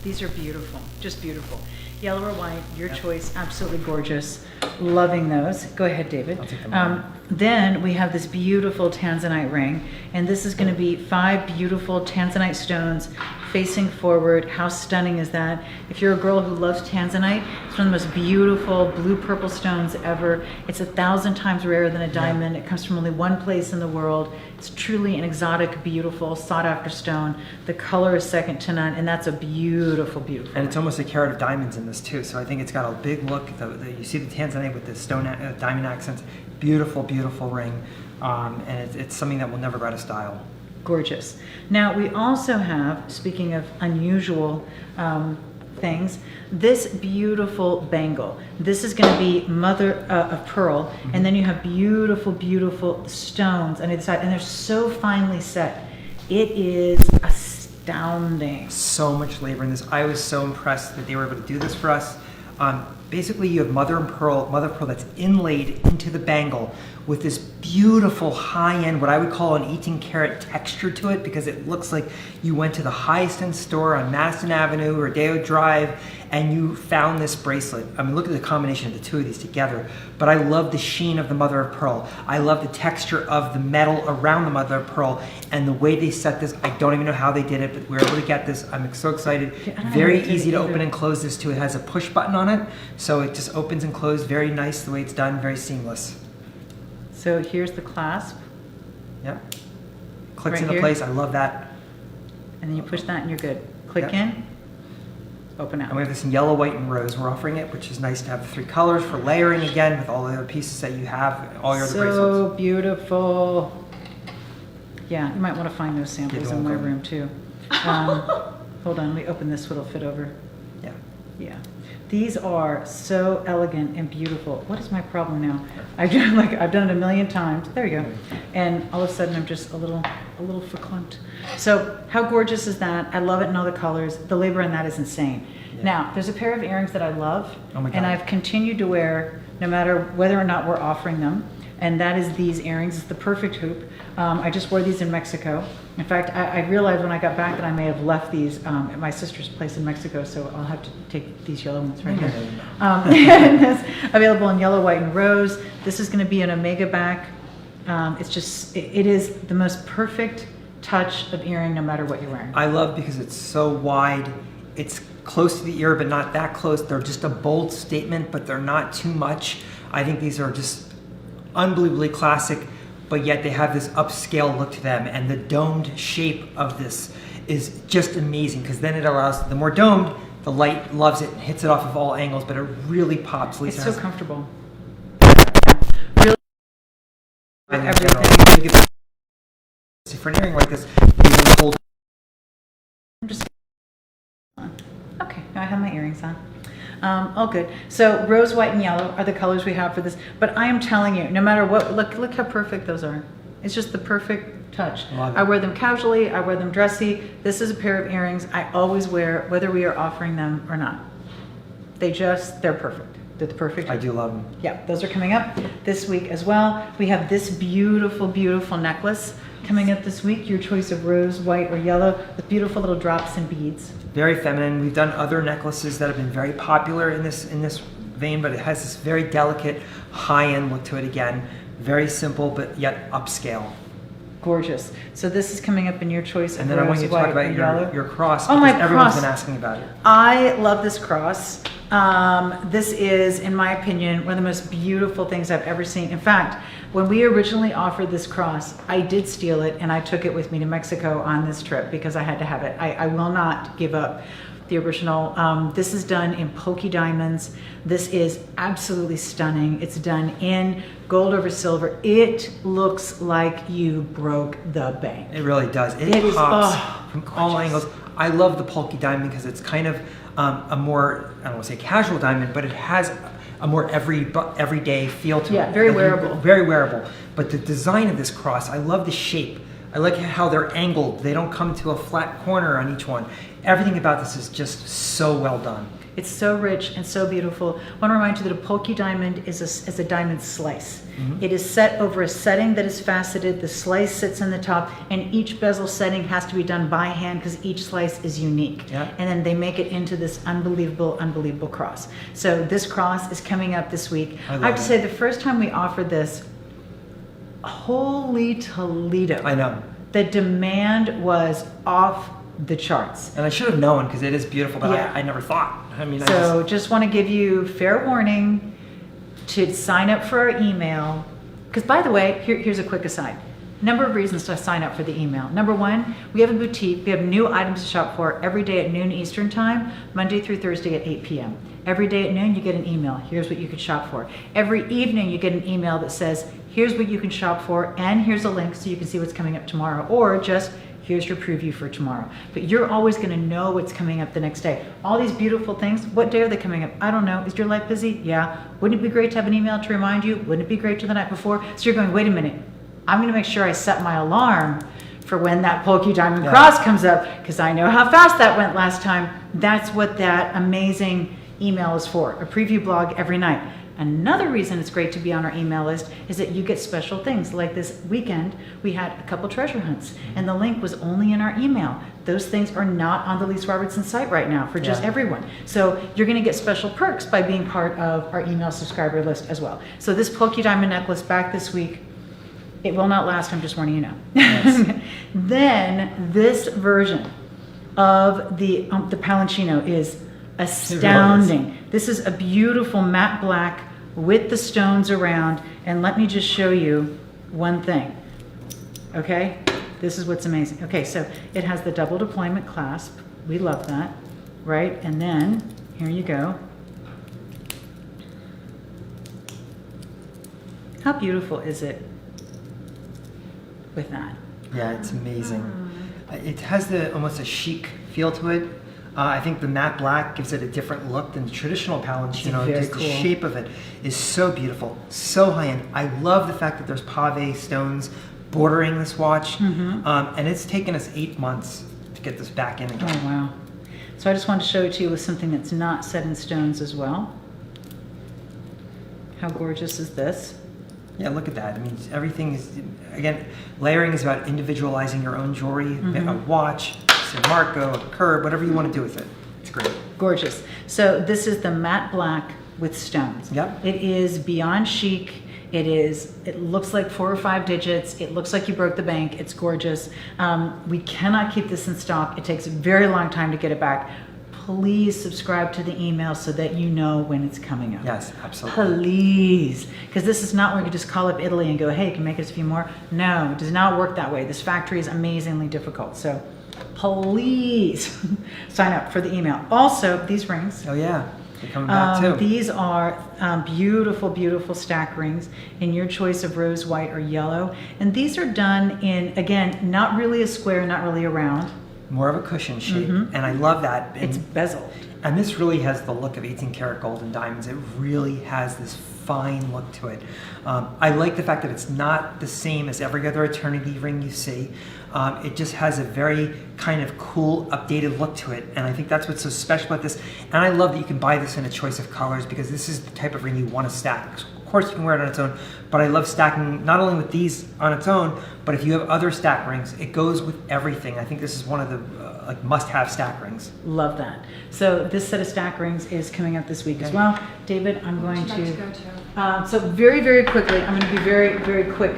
These are beautiful, just beautiful. Yellow or white, your Yeah. choice, absolutely gorgeous. Loving those. Go ahead, David. I'll take them. Then we have this beautiful Tanzanite ring, and this is going to be 5 beautiful Tanzanite stones facing forward. How stunning is that? If you're a girl who loves Tanzanite, it's one of the most beautiful blue-purple stones ever. It's 1,000 times rarer than a diamond. It comes from only one place in the world. It's truly an exotic, beautiful, sought-after stone. The color is second to none, and that's a beautiful, beautiful. And it's almost a carat of diamonds in this too, so I think it's got a big look. You see the Tanzanite with the stone diamond accents. Beautiful, beautiful ring, and it's something that will never go out of style. Gorgeous. Now we also have, speaking of unusual things, this beautiful bangle. This is going to be mother of pearl, and then you have beautiful, beautiful stones on either side, and they're so finely set. It is astounding. So much labor in this. I was so impressed that they were able to do this for us. Basically, you have mother of pearl that's inlaid into the bangle with this beautiful high-end, what I would call an 18 karat texture to it, because it looks like you went to the highest end store on Madison Avenue, Rodeo Drive, and you found this bracelet. I mean, look at the combination of the two of these together. But I love the sheen of the mother of pearl. I love the texture of the metal around the mother of pearl, and the way they set this. I don't even know how they did it, but we were able to get this. I'm so excited. Yeah, I don't know Very how they did easy it to either. open and close this too. It has a push button on it, so it just opens and closes. Very nice the way it's done. Very seamless. So here's the clasp, Yep. Clicks Right into here? place. I love that. and then you push that and you're good. Click Yep. in, open And we out. have this in yellow, white, and rose. We're offering it, which is nice to have the 3 colors for layering again with all the other pieces that you have, all your other bracelets. So beautiful. Yeah, you might want to find those samples don't in my go. room too. Hold on, let me open this so it'll fit over. Yeah. Yeah. These are so elegant and beautiful. What is my problem now? I've done it a million times. There you go. And all of a sudden I'm just a little verklempt. So how gorgeous is that? I love it in all the colors. The labor on that is insane. Yeah. Now, there's a pair of earrings that I love, Oh my God. and I've continued to wear no matter whether or not we're offering them. And that is these earrings. It's the perfect hoop. I just wore these in Mexico. In fact, I realized when I got back that I may have left these at my sister's place in Mexico, so I'll have to take these yellow ones right here. And that's available in yellow, white, and rose. This is going to be an omega back. It is the most perfect touch of earring no matter what you're wearing. I love because it's so wide. It's close to the ear, but not that close. They're just a bold statement, but they're not too much. I think these are just unbelievably classic, but yet they have this upscale look to them, and the domed shape of this is just amazing, because then it allows, the more domed, the light loves it and hits it off of all angles, but it really pops. Lisa It's so has- comfortable. and in general, everything. you get- see, for an earring like this, you can hold. I'm just okay. Now I have my earrings on. All good. So rose, white, and yellow are the colors we have for this. But I am telling you, no matter what, look how perfect those are. It's just the perfect touch. Love it. I wear them casually. I wear them dressy. This is a pair of earrings I always wear, whether we are offering them or not. They're perfect. They're the perfect. I do love them. Yeah, those are coming up this week as well. We have this beautiful, beautiful necklace coming up this week. Your choice of rose, white, or yellow with beautiful little drops and beads. Very feminine. We've done other necklaces that have been very popular in this vein, but it has this very delicate, high-end look to it again. Very simple, but yet upscale. Gorgeous. So this is coming up in your choice of And then I want rose, you to white, talk about and yellow. your cross, Oh, my because everyone's cross. been asking about it. I love this cross. This is, in my opinion, one of the most beautiful things I've ever seen. In fact, when we originally offered this cross, I did steal it and I took it with me to Mexico on this trip because I had to have it. I will not give up the original. This is done in Pokey diamonds. This is absolutely stunning. It's done in gold over silver. It looks like you broke the bank. It really does. It It is- pops oh, from all angles. I love the Pokey diamond because it's kind of a more, I don't want to say casual diamond, but it has a more everyday feel to it. Yeah, very wearable. Very wearable. But the design of this cross, I love the shape. I like how they're angled. They don't come to a flat corner on each one. Everything about this is just so well done. It's so rich and so beautiful. I want to remind you that a Pokey diamond is a diamond slice. It is set over a setting that is faceted. The slice sits on the top, and each bezel setting has to be done by hand because each slice is unique. Yeah. And then they make it into this unbelievable, unbelievable cross. So this cross is coming up this week. I love have to it. say, the first time we offered this, holy Toledo. I know. The demand was off the charts. And I should have known because it is beautiful, but Yeah. I never thought. I mean, So just want to give you fair warning to sign up for our email. Because by the way, here's a quick aside. Number of reasons to sign up for the email. Number one, we have a boutique. We have new items to shop for every day at noon Eastern time, Monday through Thursday at 8 p.m. Every day at noon, you get an email. Here's what you can shop for. Every evening, you get an email that says, here's what you can shop for, and here's a link so you can see what's coming up tomorrow, or just here's your preview for tomorrow. But you're always going to know what's coming up the next day. All these beautiful things, what day are they coming up? I don't know. Is your life busy? Yeah. Wouldn't it be great to have an email to remind you? Wouldn't it be great to the night before? So you're going, wait a minute. I'm going to make sure I set my alarm for when that Pokey Diamond Cross comes up, because I know how fast that went last time. That's what that amazing email is for, a preview blog every night. Another reason it's great to be on our email list is that you get special things. Like this weekend, we had a couple treasure hunts, and the link was only in our email. Those things are not on the Lise Robertson site right now for just everyone. So you're going to get special perks by being part of our email subscriber list as well. So this Pokey Diamond necklace back this week. It will not last, I'm just warning you now. Yes. Then this version of the Palloncino is astounding. This is a beautiful matte black with the stones around. And let me just show you one thing. Okay, this is what's amazing. Okay, so it has the double deployment clasp. We love that, right? And then here you go. How beautiful is it with that? Yeah, it's amazing. It has almost a chic feel to it. I think the matte black gives it a different look than the traditional Palloncino. Very Just cool. the shape of it is so beautiful, so high end. I love the fact that there's pave stones bordering this watch, and it's taken us 8 months to get this back in again. Oh, wow. So I just wanted to show it to you with something that's not set in stones as well. How gorgeous is this? Yeah, look at that. I mean, everything is, again, layering is about individualizing your own jewelry, a watch, San Marco, a curb, whatever you want to do with it. It's great. Gorgeous. So this is the matte black with stones. Yep. It is beyond chic. It looks like 4 or 5 digits. It looks like you broke the bank. It's gorgeous. We cannot keep this in stock. It takes a very long time to get it back. Please subscribe to the email so that you know when it's coming up. Yes, absolutely. Please. Because this is not where you can just call up Italy and go, hey, can you make us a few more? No, it does not work that way. This factory is amazingly difficult. So please sign up for the email. Also, these rings. Oh yeah, they're coming back too. These are beautiful, beautiful stack rings in your choice of rose, white, or yellow. And these are done in, again, not really a square, not really a round. More of a cushion shape, and I love that. It's bezeled. And this really has the look of 18 karat gold and diamonds. It really has this fine look to it. I like the fact that it's not the same as every other eternity ring you see. It just has a very kind of cool, updated look to it. And I think that's what's so special about this. And I love that you can buy this in a choice of colors because this is the type of ring you want to stack. Of course, you can wear it on its own, but I love stacking not only with these on its own, but if you have other stack rings, it goes with everything. I think this is one of the like must-have stack rings. Love that. So this set of stack rings is coming up this week as well. David, I'm going Would you like to to go to? so very, very quickly, I'm going to be very, very quick.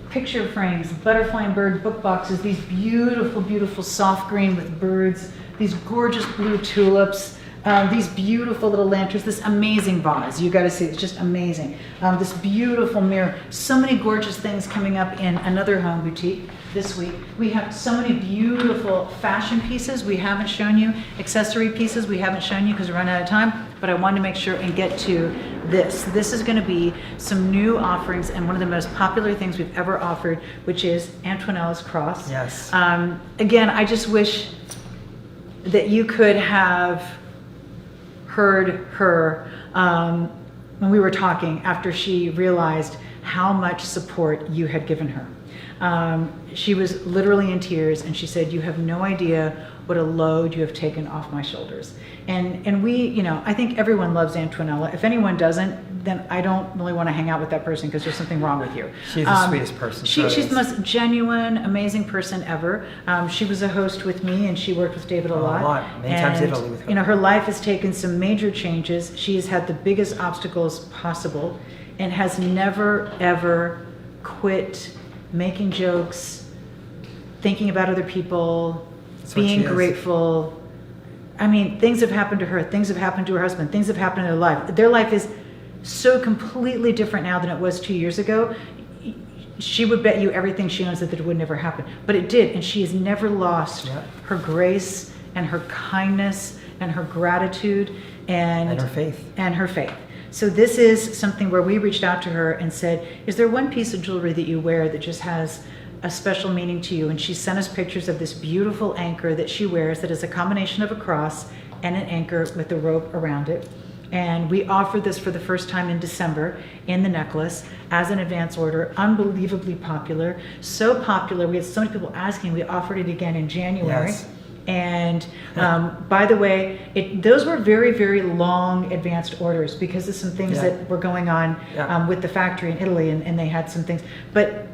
Picture frames, butterfly and bird book boxes, these beautiful, beautiful soft green with birds, these gorgeous blue tulips, these beautiful little lanterns, this amazing vase. You got to see, it's just amazing. This beautiful mirror. So many gorgeous things coming up in another home boutique this week. We have so many beautiful fashion pieces we haven't shown you, accessory pieces we haven't shown you because we're running out of time, but I wanted to make sure and get to this. This is going to be some new offerings and one of the most popular things we've ever offered, which is Antonella's cross. Yes. Again, I just wish that you could have heard her when we were talking after she realized how much support you had given her. She was literally in tears, and she said, "You have no idea what a load you have taken off my shoulders." And we, you know, I think everyone loves Antonella. If anyone doesn't, then I don't really want to hang out with that person because there's something wrong with you. She's the sweetest person. She's the most genuine, amazing person ever. She was a host with me, and she worked with David a lot. Many times in Italy with her. You know, her life has taken some major changes. She has had the biggest obstacles possible, and has never ever quit making jokes, thinking about other people, That's what being she is. grateful. I mean, things have happened to her, things have happened to her husband, things have happened in their life. Their life is so completely different now than it was 2 years ago. She would bet you everything she owns that it would never happen. But it did, and she has never lost her grace and her kindness and her gratitude and her faith. And her faith. So this is something where we reached out to her and said, "Is there one piece of jewelry that you wear that just has a special meaning to you?" And she sent us pictures of this beautiful anchor that she wears that is a combination of a cross and an anchor with a rope around it. And we offered this for the first time in December in the necklace as an advance order. Unbelievably popular. So popular, we had so many people asking. We offered it again in January. Yes. And by the way, those were very, very long advanced orders because of some things that were going on with the factory in Italy, and they had some things. But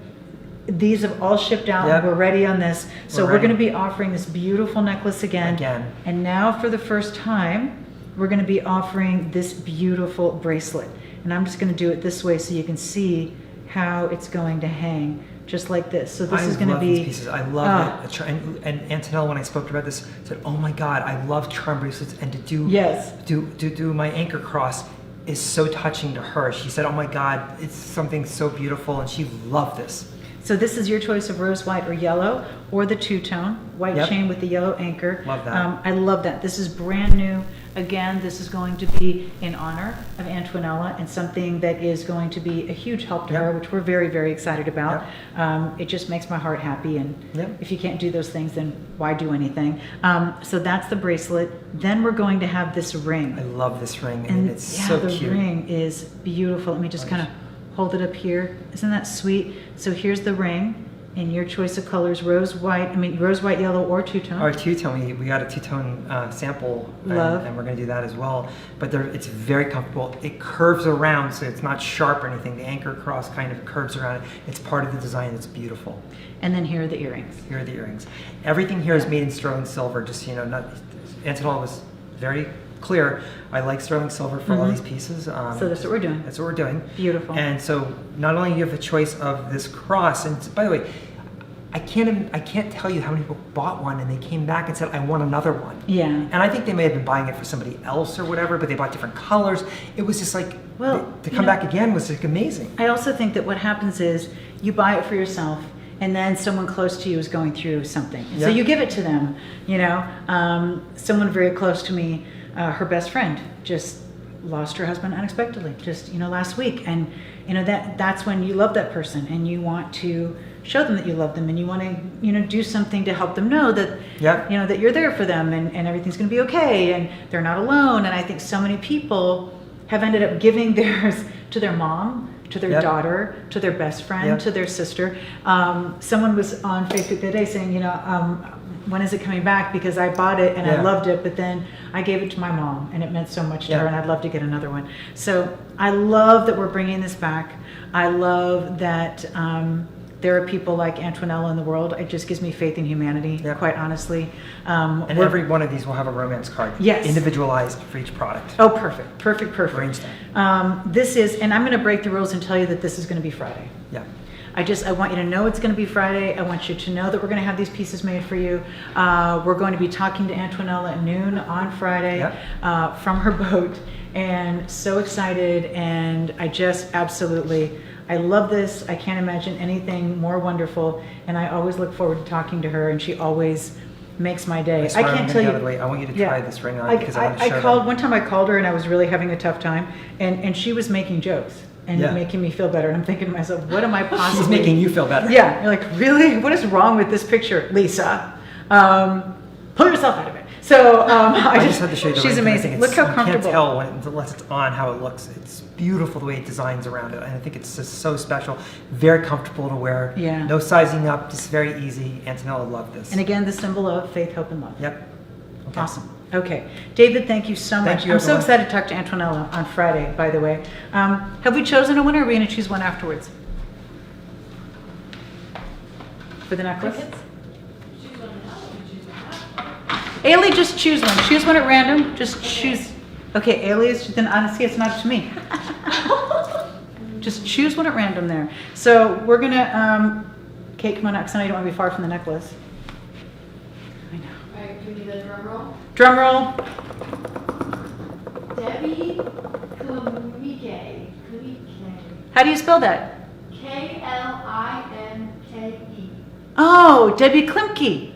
these have all shipped out, and we're ready on this. So we're going to be offering this beautiful necklace again. And now for the first time, we're going to be offering this beautiful bracelet. And I'm just going to do it this way so you can see how it's going to hang, just like this. So this is going to be... these pieces. I love it. And Antonella, when I spoke to her about this, said, "Oh my God, I love charm bracelets, and to do my anchor cross is so touching to her." She said, "Oh my God, it's something so beautiful," and she loved this. So this is your choice of rose white or yellow, or the two-tone white chain with the yellow anchor. Love that. I love that. This is brand new. Again, this is going to be in honor of Antonella and something that is going to be a huge help to her, which we're very, very excited about. It just makes my heart happy, and if you can't do those things, then why do anything? So that's the bracelet. Then we're going to have this ring. I love this ring, and it's so the cute. ring is beautiful. Let me just kind of hold it up here. Isn't that sweet? So here's the ring, and your choice of colors: rose white, yellow, or two-tone. Our two-tone, we got a two-tone sample, and we're going to do that as well. But it's very comfortable. It curves around, so it's not sharp or anything. The anchor cross kind of curves around. It's part of the design. It's beautiful. And then here are the earrings. Here are the earrings. Everything here is made in sterling silver. Just so you know, Antonella was very clear. I like sterling silver for all these pieces. So that's what we're doing. That's what we're doing. Beautiful. And so not only do you have a choice of this cross, and by the way, I can't tell you how many people bought one and they came back and said, "I want another one." Yeah. And I think they may have been buying it for somebody else or whatever, but they bought different colors. It was just like, to come back again was like amazing. I also think that what happens is you buy it for yourself, and then someone close to you is going through something. So you give it to them, you know. Someone very close to me, her best friend just lost her husband unexpectedly, just, last week. And, that's when you love that person and you want to show them that you love them, and you want to, do something to help them know that, that you're there for them, and everything's going to be okay, and they're not alone. And I think so many people have ended up giving theirs to their mom, to their daughter, to their best friend, to their sister. Someone was on Facebook the other day saying, when is it coming back? Because I bought it and I loved it, but then I gave it to my mom and it meant so much to her, and I'd love to get another one. So I love that we're bringing this back. I love that there are people like Antonella in the world. It just gives me faith in humanity, quite honestly. And every one of these will have a romance card. Yes. Individualized for each product. Oh, perfect, perfect, perfect. Arranged This is, and I'm going to break the rules and tell you that this is going to be Friday. Yeah. I want you to know it's going to be Friday. I want you to know that we're going to have these pieces made for you. We're going to be talking to Antonella at noon on Friday from her boat, and so excited. And I just I love this. I can't imagine anything more wonderful, and I always look forward to talking to her, and she always makes my day. I can't tell you. I want you to try this ring on because I want to show them. One time I called her and I was really having a tough time, and she was making jokes and making me feel better. And I'm thinking to myself, what am I possibly... She's making you feel better. Yeah. You're like, really? What is wrong with this picture, Lisa? Pull yourself out of it. So I just had to show you the she's ring 'cause I think amazing. Look how you comfortable. can't tell unless it's on how it looks. It's beautiful the way it designs around it. And I think it's just so special. Very comfortable to wear. Yeah. No sizing up, just very easy. Antonella loved this. And again, the symbol of faith, hope, and love. Yep. Okay. Awesome. Okay. David, thank you so much. Thank you, I'm so everyone. excited to talk to Antonella on Friday, by the way. Have we chosen a winner, or are we going to choose one afterwards? For the necklace? Ailey, just choose one. Choose one at random. Just choose. Okay, Ailey is, then honestly, it's not up to me. Just choose one at random there. So we're going to, Kate, come on out, because I know you don't want to be far from the necklace. I know. All right, give me the drum roll. Drum roll. Debbie Kumike. How do you spell that? Klimke. Oh, Debbie Klimke.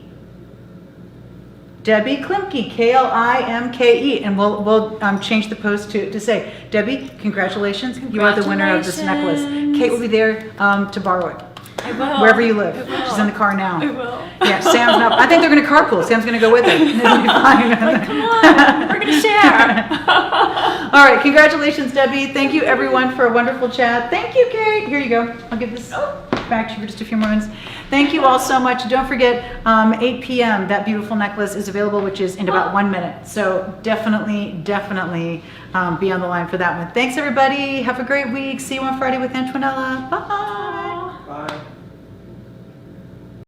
Debbie Klimke, Klimke, and we'll change the post to say, Debbie, congratulations, you are the winner of this necklace. Kate will be there to borrow it. I will. Wherever you live. I will. She's in the car now. I will. Yeah, Sam's not. I think they're going to carpool. Sam's going to go with it. It'll be fine. Like, come on, we're gonna share. All right, congratulations, Debbie. Thank you, everyone, for a wonderful chat. Thank you, Kate. Here you go. I'll give this back to you for just a few more minutes. Thank you all so much. Don't forget, 8 p.m., that beautiful necklace is available, which is in about 1 minute. So definitely be on the line for that one. Thanks, everybody. Have a great week. See you on Friday with Antonella. Bye.